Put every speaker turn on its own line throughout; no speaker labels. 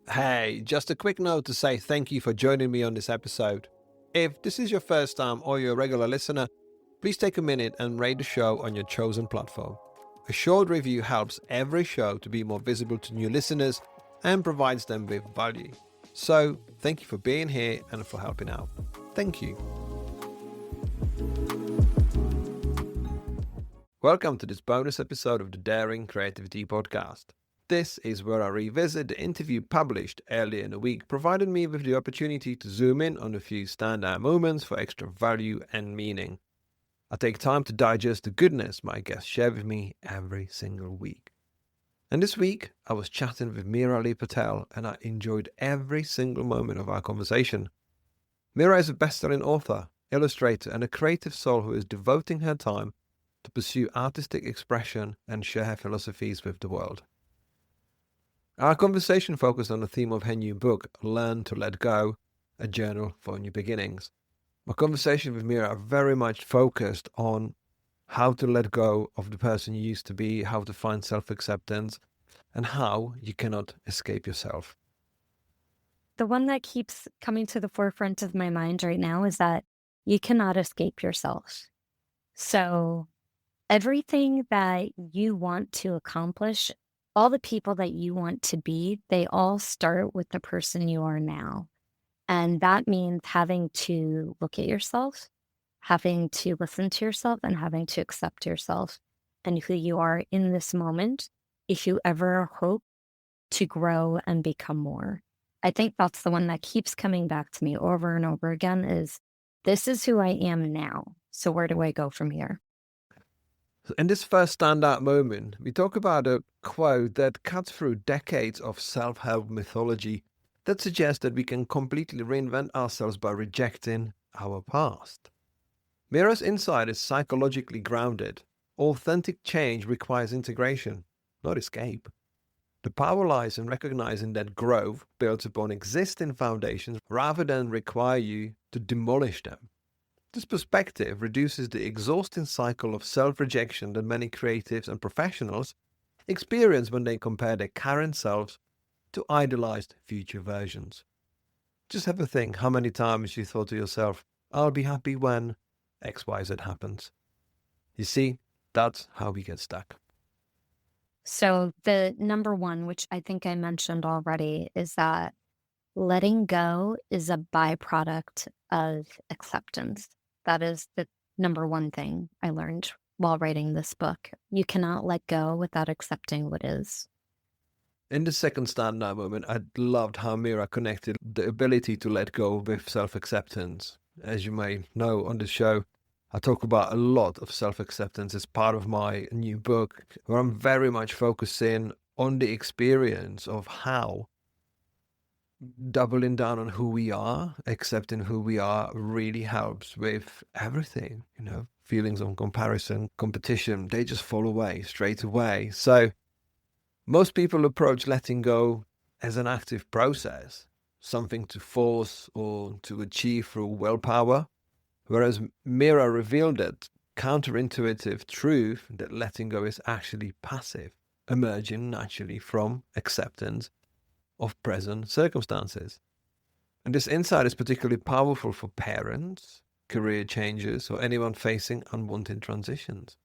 Hey, just a quick note to say thank you for joining me on this episode. If this is your first time or you're a regular listener, please take a minute and rate the show on your chosen platform. A short review helps every show to be more visible to new listeners and provides them with value. So, thank you for being here and for helping out. Thank you. Welcome to this bonus episode of the Daring Creativity Podcast. This is where I revisit the interview published earlier in the week, providing me with the opportunity to zoom in on a few standout moments for extra value and meaning. I take time to digest the goodness my guests share with me every single week. And this week, I was chatting with Meera Lee Patel, and I enjoyed every single moment of our conversation. Meera is a best-selling author, illustrator, and a creative soul who is devoting her time to pursue artistic expression and share her philosophies with the world. Our conversation focused on the theme of her new book, Learn to Let Go, a journal for new beginnings. My conversation with Meera very much focused on how to let go of the person you used to be, how to find self-acceptance, and how you cannot escape yourself.
The one that keeps coming to the forefront of my mind right now is that you cannot escape yourself. So everything that you want to accomplish, all the people that you want to be, they all start with the person you are now. And that means having to look at yourself, having to listen to yourself, and having to accept yourself and who you are in this moment if you ever hope to grow and become more. I think that's the one that keeps coming back to me over and over again is, this is who I am now. So where do I go from here?
In this first standout moment, we talk about a quote that cuts through decades of self-help mythology that suggests that we can completely reinvent ourselves by rejecting our past. Meera's insight is psychologically grounded. Authentic change requires integration, not escape. The power lies in recognizing that growth builds upon existing foundations rather than require you to demolish them. This perspective reduces the exhausting cycle of self-rejection that many creatives and professionals experience when they compare their current selves to idealized future versions. Just have a think how many times you thought to yourself, I'll be happy when XYZ happens. You see, that's how we get stuck.
So the number one, which I think I mentioned already, is that letting go is a byproduct of acceptance. That is the number one thing I learned while writing this book. You cannot let go without accepting what is.
In the second standout moment, I loved how Meera connected the ability to let go with self-acceptance. As you may know on the show, I talk about a lot of self-acceptance as part of my new book, where I'm very much focusing on the experience of how doubling down on who we are, accepting who we are, really helps with everything. Feelings of comparison, competition, they just fall away straight away. So most people approach letting go as an active process, something to force or to achieve through willpower, whereas Meera revealed that counterintuitive truth that letting go is actually passive, emerging naturally from acceptance of present circumstances. And this insight is particularly powerful for parents, career changes, or anyone facing unwanted transitions.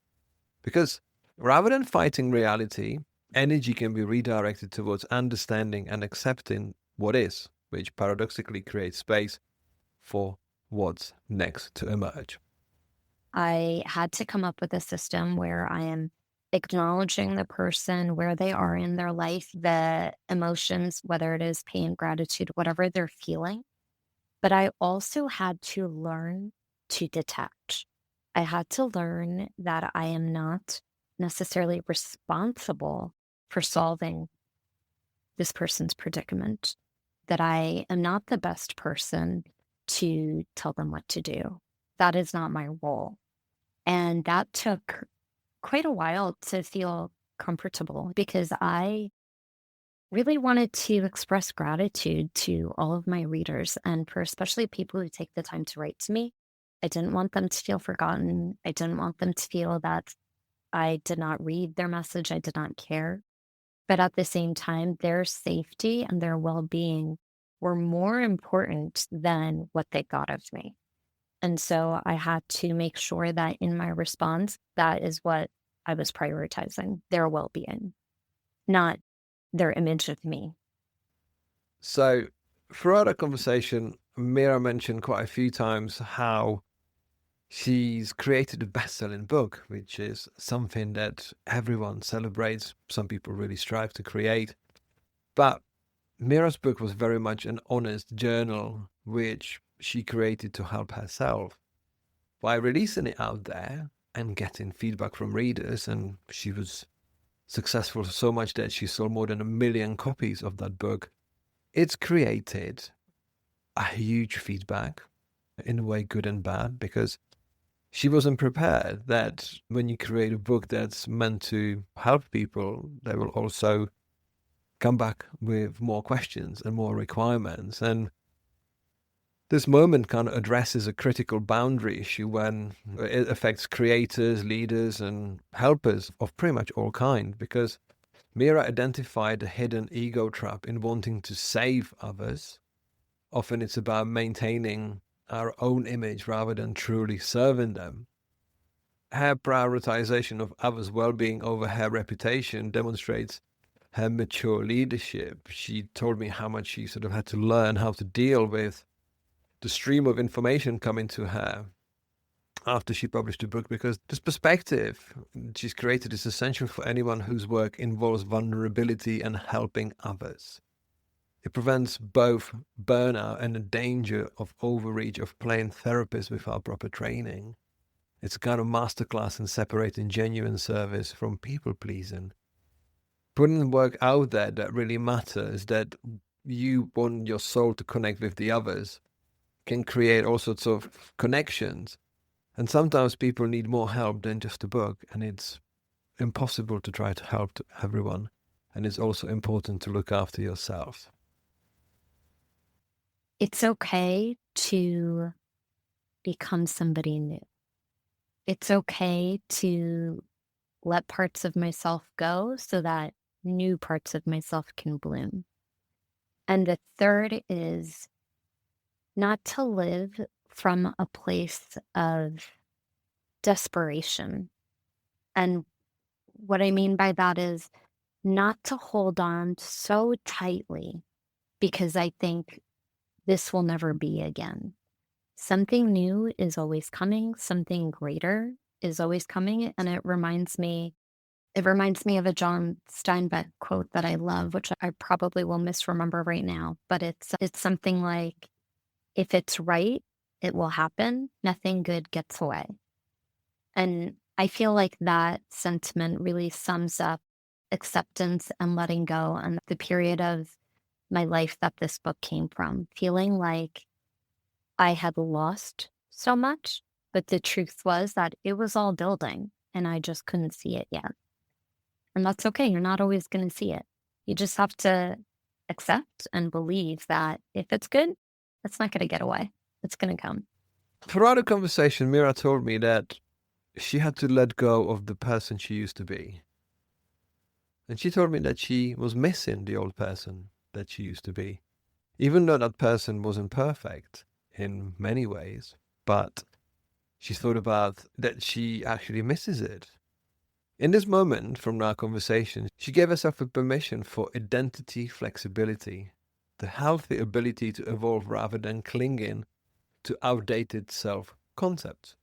Because rather than fighting reality, energy can be redirected towards understanding and accepting what is, which paradoxically creates space for what's next to emerge.
I had to come up with a system where I am acknowledging the person where they are in their life, the emotions, whether it is pain, gratitude, whatever they're feeling. But I also had to learn to detach. I had to learn that I am not necessarily responsible for solving this person's predicament, that I am not the best person to tell them what to do. That is not my role. And that took quite a while to feel comfortable because I really wanted to express gratitude to all of my readers and for especially people who take the time to write to me. I didn't want them to feel forgotten. I didn't want them to feel that I did not read their message. I did not care. But at the same time, their safety and their well-being were more important than what they thought of me. And so I had to make sure that in my response, that is what I was prioritizing, their well-being, not their image of me.
So throughout our conversation, Mira mentioned quite a few times how she's created a best-selling book, which is something that everyone celebrates. Some people really strive to create. But Mira's book was very much an honest journal, which she created to help herself. By releasing it out there and getting feedback from readers, and she was successful so much that she sold more than 1 million copies of that book, it's created a huge feedback, in a way good and bad, because she wasn't prepared that when you create a book that's meant to help people, they will also come back with more questions and more requirements. And this moment kind of addresses a critical boundary issue when it affects creators, leaders, and helpers of pretty much all kind, because Meera identified a hidden ego trap in wanting to save others. Often it's about maintaining our own image rather than truly serving them. Her prioritization of others' well-being over her reputation demonstrates her mature leadership. She told me how much she sort of had to learn how to deal with the stream of information coming to her after she published the book, because this perspective she's created is essential for anyone whose work involves vulnerability and helping others. It prevents both burnout and the danger of overreach of playing therapists without proper training. It's a kind of masterclass in separating genuine service from people pleasing. Putting the work out there that really matters, that you want your soul to connect with the others, can create all sorts of connections. And sometimes people need more help than just a book, and it's impossible to try to help to everyone. And it's also important to look after yourself.
It's okay to become somebody new. It's okay to let parts of myself go so that new parts of myself can bloom. And the third is not to live from a place of desperation. And what I mean by that is not to hold on so tightly because I think this will never be again. Something new is always coming, something greater is always coming. And it reminds me of a John Steinbeck quote that I love, which I probably will misremember right now, but it's something like, if it's right, it will happen. Nothing good gets away. And I feel like that sentiment really sums up acceptance and letting go and the period of my life that this book came from, feeling like I had lost so much, but the truth was that it was all building and I just couldn't see it yet. And that's okay. You're not always going to see it. You just have to accept and believe that if it's good, it's not going to get away. It's going to come.
Throughout the conversation, Mira told me that she had to let go of the person she used to be. And she told me that she was missing the old person that she used to be, even though that person wasn't perfect in many ways. But she thought about that she actually misses it. In this moment from our conversation, she gave herself a permission for identity flexibility, the healthy ability to evolve rather than clinging to outdated self-concepts.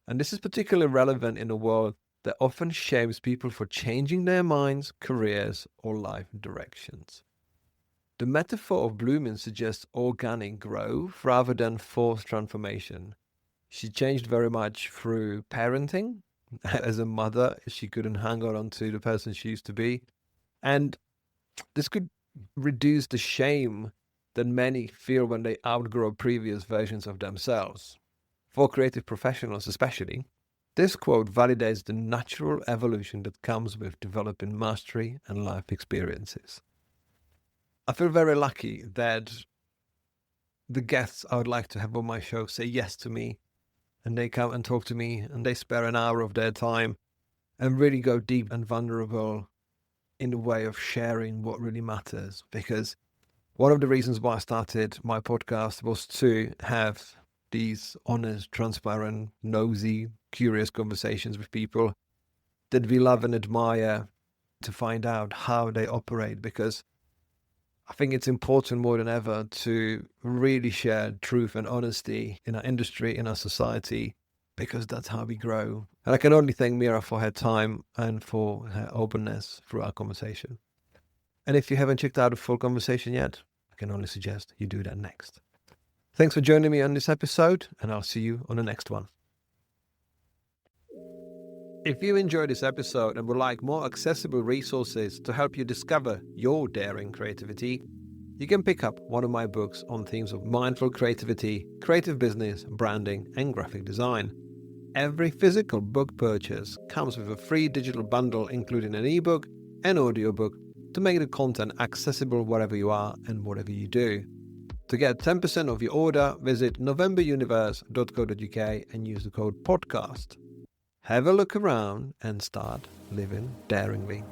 And this is particularly relevant in a world that often shames people for changing their minds, careers, or life directions. The metaphor of blooming suggests organic growth rather than forced transformation. She changed very much through parenting. As a mother, she couldn't hang on to the person she used to be. And this could reduce the shame that many feel when they outgrow previous versions of themselves. For creative professionals especially, this quote validates the natural evolution that comes with developing mastery and life experiences. I feel very lucky that the guests I would like to have on my show say yes to me, and they come and talk to me, and they spare an hour of their time and really go deep and vulnerable in the way of sharing what really matters. Because one of the reasons why I started my podcast was to have these honest, transparent, nosy, curious conversations with people that we love and admire, to find out how they operate. Because I think it's important more than ever to really share truth and honesty in our industry, in our society, because that's how we grow. And I can only thank Meera for her time and for her openness through our conversation. And if you haven't checked out the full conversation yet, I can only suggest you do that next. Thanks for joining me on this episode, and I'll see you on the next one. If you enjoyed this episode and would like more accessible resources to help you discover your daring creativity, you can pick up one of my books on themes of mindful creativity, creative business, branding, and graphic design. Every physical book purchase comes with a free digital bundle, including an ebook and audiobook, to make the content accessible wherever you are and whatever you do. To get 10% off your order, visit novemberuniverse.co.uk and use the code podcast. Have a look around and start living daringly.